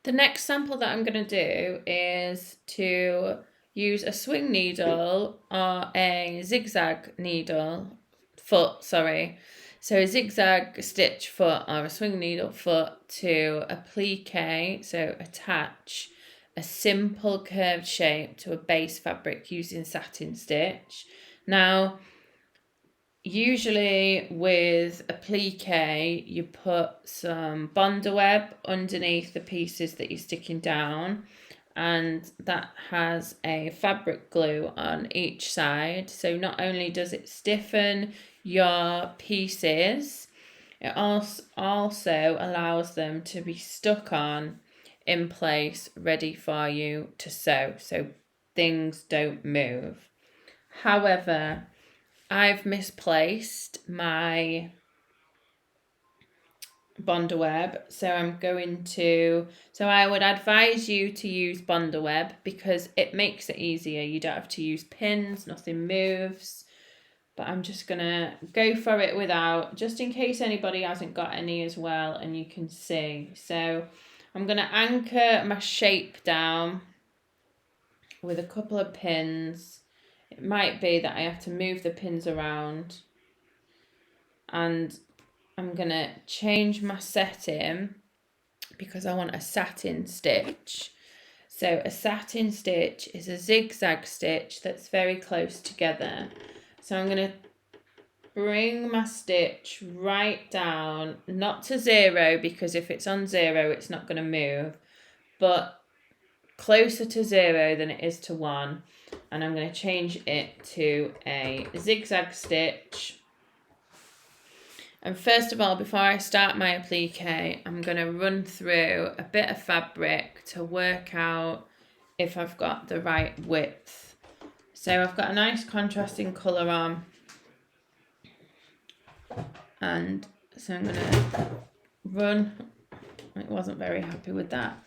The next sample that I'm going to do is to use a swing needle or a zigzag needle foot, sorry. So a zigzag stitch foot or a swing needle foot to applique, so attach a simple curved shape to a base fabric using satin stitch. Now, usually with applique, you put some Bondaweb underneath the pieces that you're sticking down, and that has a fabric glue on each side. So not only does it stiffen your pieces, it also allows them to be stuck on in place, ready for you to sew, so things don't move. However, I've misplaced my Bondaweb, so I would advise you to use Bondaweb because it makes it easier. You don't have to use pins, nothing moves. But I'm just gonna go for it without, just in case anybody hasn't got any as well, and you can see. So I'm gonna anchor my shape down with a couple of pins. It might be that I have to move the pins around, and I'm gonna change my setting because I want a satin stitch. So a satin stitch is a zigzag stitch that's very close together. So I'm gonna bring my stitch right down, not to 0, because if it's on 0 it's not going to move, but closer to 0 than it is to 1, and I'm going to change it to a zigzag stitch. And first of all, before I start my applique, I'm going to run through a bit of fabric to work out if I've got the right width. So I've got a nice contrasting colour on, and so I'm gonna run. It wasn't very happy with that.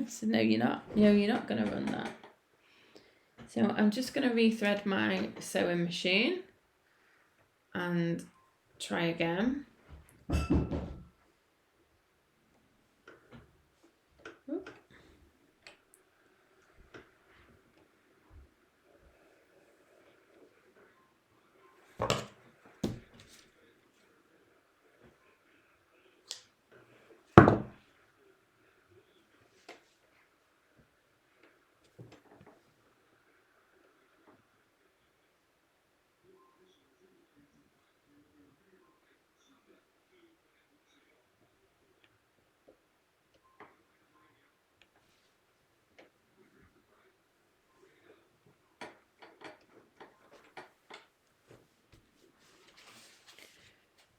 So no, you're not gonna run that. So I'm just gonna rethread my sewing machine and try again.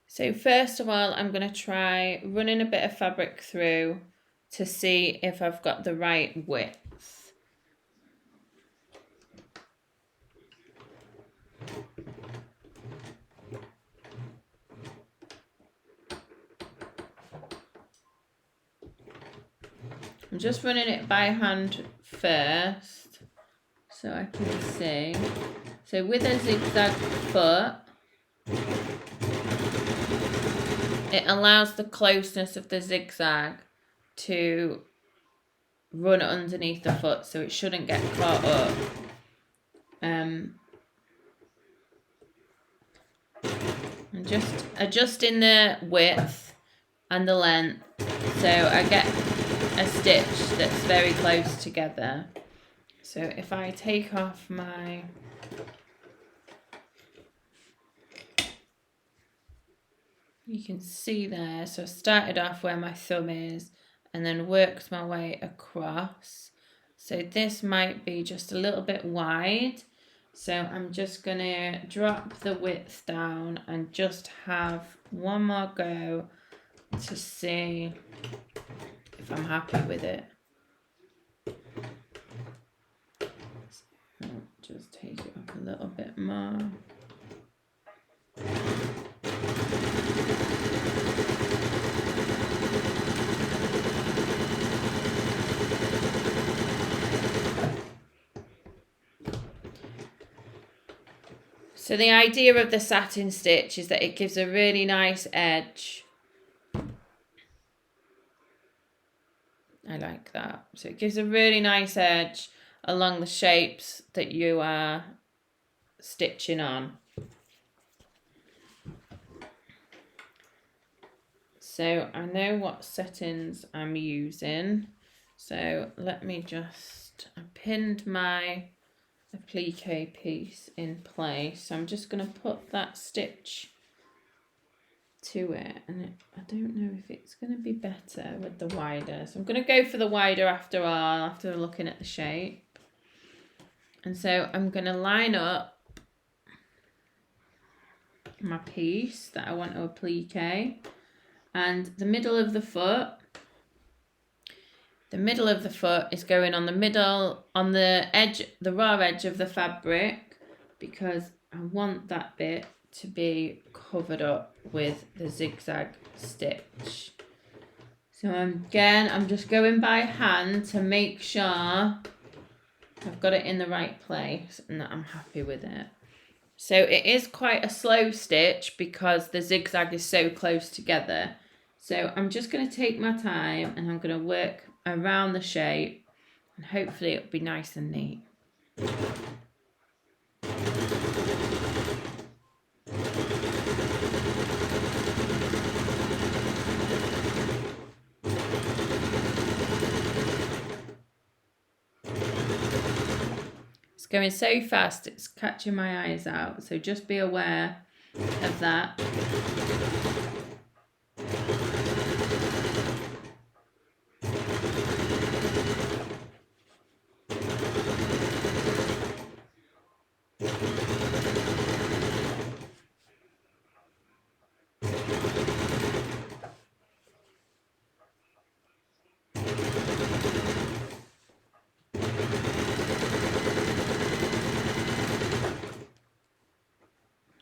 So first of all, I'm going to try running a bit of fabric through to see if I've got the right width. I'm just running it by hand first so I can see. So with a zigzag foot, it allows the closeness of the zigzag to run underneath the foot, so it shouldn't get caught up. I'm just adjusting the width and the length so I get a stitch that's very close together. So if I take off my you can see there, so I started off where my thumb is and then worked my way across. So this might be just a little bit wide. So I'm just going to drop the width down and just have one more go to see if I'm happy with it. So just take it up a little bit more. So the idea of the satin stitch is that it gives a really nice edge. I like that. So it gives a really nice edge along the shapes that you are stitching on. So I know what settings I'm using. So let me just, I pinned my applique piece in place. So I'm just going to put that stitch to it, and I don't know if it's going to be better with the wider. So I'm going to go for the wider after all, after looking at the shape. And so I'm going to line up my piece that I want to applique, and the middle of the foot is going on the middle, on the edge, the raw edge of the fabric, because I want that bit to be covered up with the zigzag stitch. So again, I'm just going by hand to make sure I've got it in the right place and that I'm happy with it. So it is quite a slow stitch because the zigzag is so close together. So I'm just going to take my time and I'm going to work around the shape, and hopefully it'll be nice and neat. It's going so fast, it's catching my eyes out, so just be aware of that.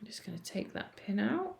I'm just going to take that pin out.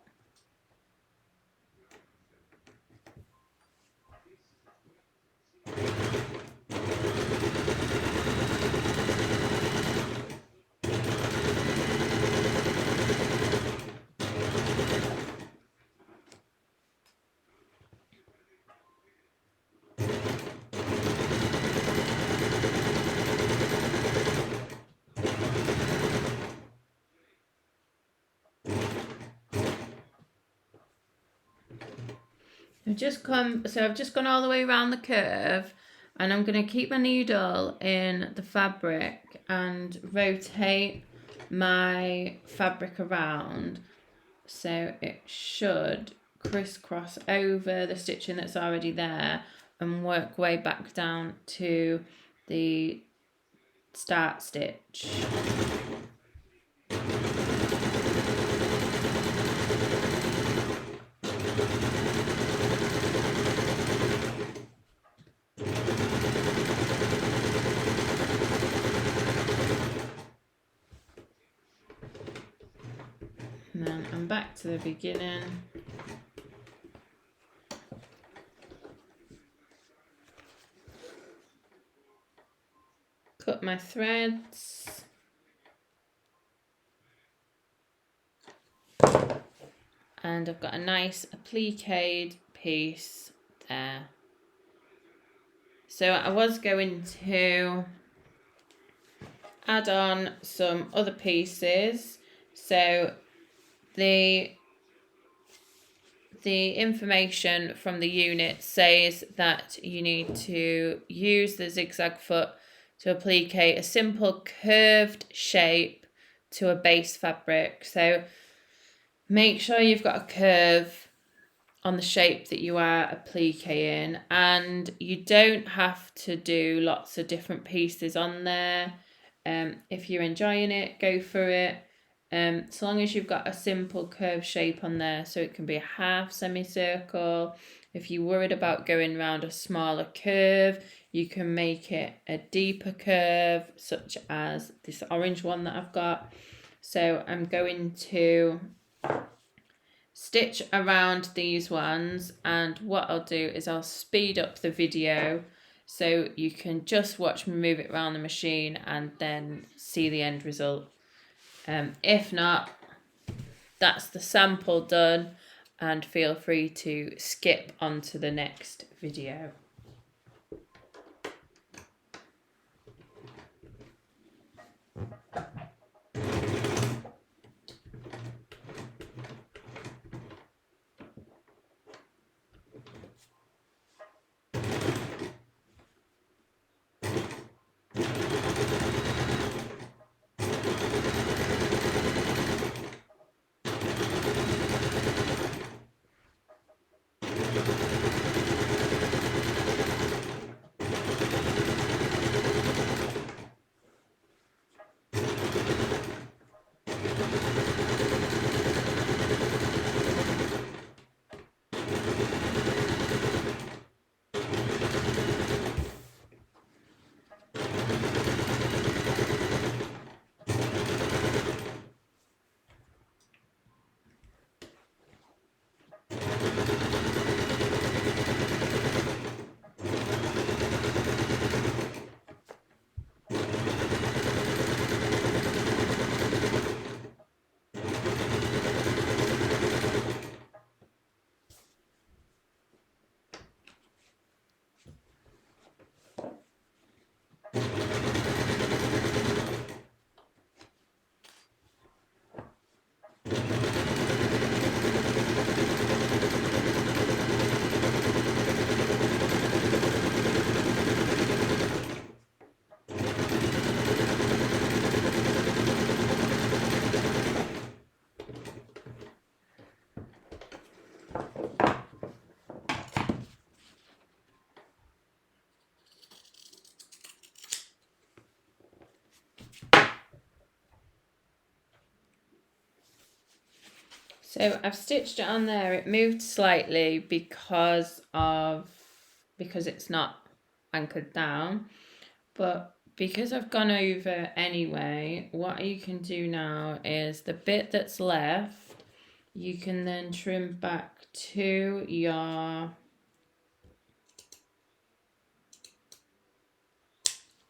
I've just gone all the way around the curve, and I'm going to keep my needle in the fabric and rotate my fabric around so it should crisscross over the stitching that's already there and work way back down to the start stitch. And then I'm back to the beginning. Cut my threads. And I've got a nice appliqued piece there. So I was going to add on some other pieces. So the information from the unit says that you need to use the zigzag foot to applique a simple curved shape to a base fabric. So make sure you've got a curve on the shape that you are appliquing, and you don't have to do lots of different pieces on there. If you're enjoying it, go for it. So long as you've got a simple curve shape on there, so it can be a half semicircle. If you're worried about going around a smaller curve, you can make it a deeper curve, such as this orange one that I've got. So I'm going to stitch around these ones, and what I'll do is I'll speed up the video so you can just watch me move it around the machine and then see the end result. If not, that's the sample done, and feel free to skip on to the next video. So I've stitched it on there. It moved slightly because it's not anchored down, but because I've gone over anyway, what you can do now is the bit that's left, you can then trim back to your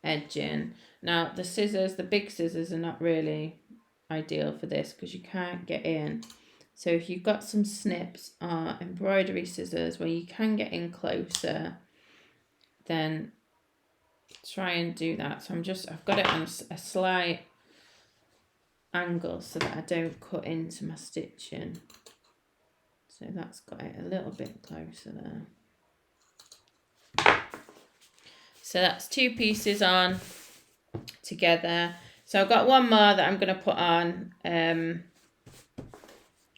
edging. Now the scissors, the big scissors, are not really ideal for this because you can't get in. So if you've got some snips or embroidery scissors where you can get in closer, then try and do that. So I've got it on a slight angle so that I don't cut into my stitching. So that's got it a little bit closer there. So that's 2 pieces on together. So I've got one more that I'm going to put on,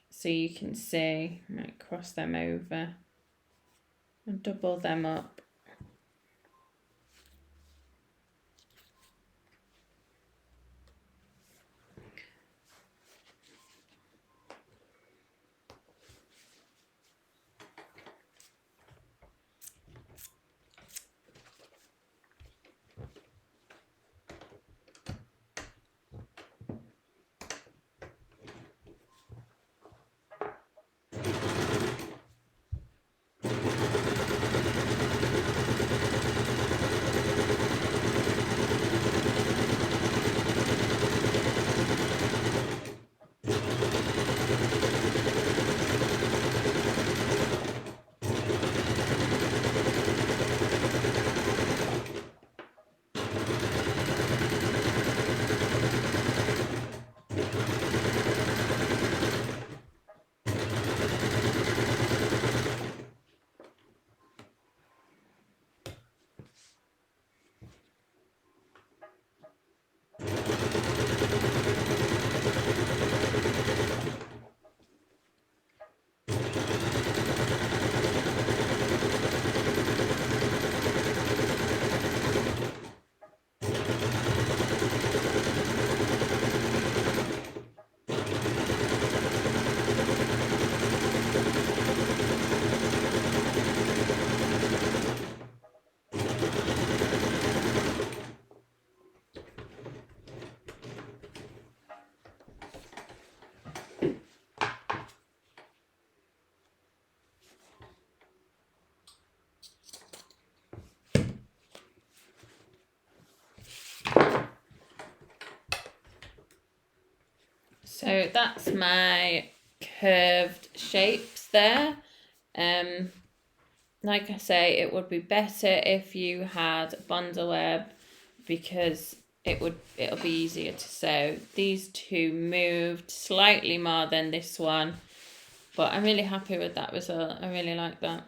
so you can see. I might cross them over and double them up. So that's my curved shapes there. Like I say, it would be better if you had Bondaweb because it'll be easier to sew. These 2 moved slightly more than this one, but I'm really happy with that result. I really like that.